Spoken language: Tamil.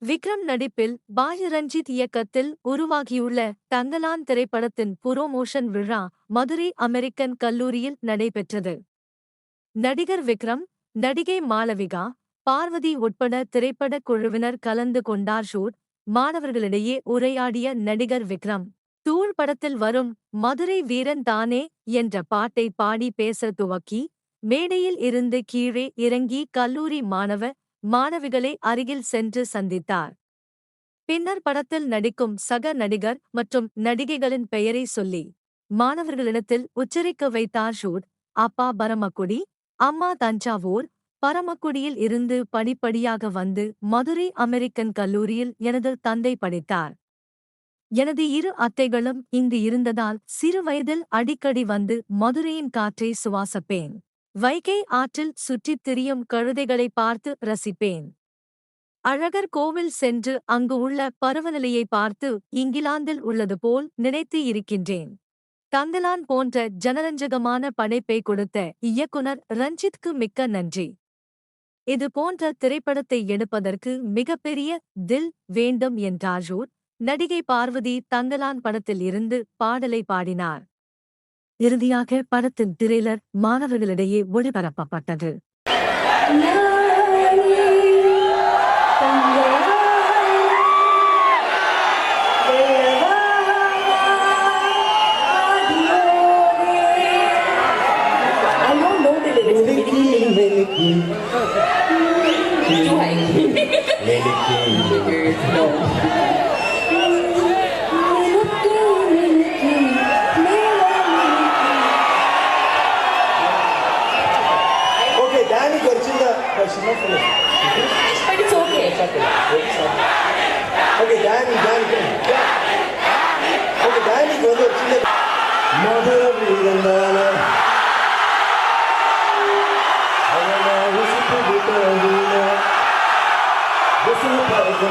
விக்ரம் நடிப்பில் பாய் ரஞ்சித் இயக்கத்தில் உருவாகியுள்ள தங்கலான் திரைப்படத்தின் புரோமோஷன் விழா மதுரை அமெரிக்கன் கல்லூரியில் நடைபெற்றது. நடிகர் விக்ரம், நடிகை மாளவிகா, பார்வதி உட்பட திரைப்படக் குழுவினர் கலந்து கொண்டார். ஷூட் மாணவர்களிடையே உரையாடிய நடிகர் விக்ரம், தூள் படத்தில் வரும் மதுரை வீரன் தானே என்ற பாட்டை பாடி பேச துவக்கி, மேடையில் இருந்து கீழே இறங்கி கல்லூரி மாணவிகளை அருகில் சென்று சந்தித்தார். பின்னர் படத்தில் நடிக்கும் சக நடிகர் மற்றும் நடிகைகளின் பெயரை சொல்லி மாணவர்களிடத்தில் உச்சரிக்க வைத்தார். ஷூட் அப்பா பரமக்குடி, அம்மா தஞ்சாவூர். பரமக்குடியில் இருந்து படிப்படியாக வந்து மதுரை அமெரிக்கன் கல்லூரியில் எனது தந்தை படித்தார். எனது இரு அத்தைகளும் இங்கு இருந்ததால் சிறு வயதில் அடிக்கடி வந்து மதுரையின் காற்றை சுவாசப்பேன். வைகை ஆற்றில் சுற்றித் திரியும் கழுதைகளை பார்த்து ரசிப்பேன். அழகர் கோவில் சென்று அங்கு உள்ள பருவநிலையை பார்த்து இங்கிலாந்தில் உள்ளது போல் நினைத்து இருக்கின்றேன். தங்கலான் போன்ற ஜனரஞ்சகமான படைப்பை கொடுத்த இயக்குனர் ரஞ்சித்க்கு மிக்க நன்றி. இது போன்ற திரைப்படத்தை எடுப்பதற்கு மிகப்பெரிய தில் வேண்டும் என்றார். ஷூட் நடிகை பார்வதி தங்கலான் படத்தில் இருந்து பாடலை பாடினார். இறுதியாக படத்தின் திரைலர் மாணவர்களிடையே ஒளிபரப்பப்பட்டது. Danny got in the question, not for but it's okay. Okay, Danny. Okay, Danny got in the mother of Irandana. I don't know who's the people. This is the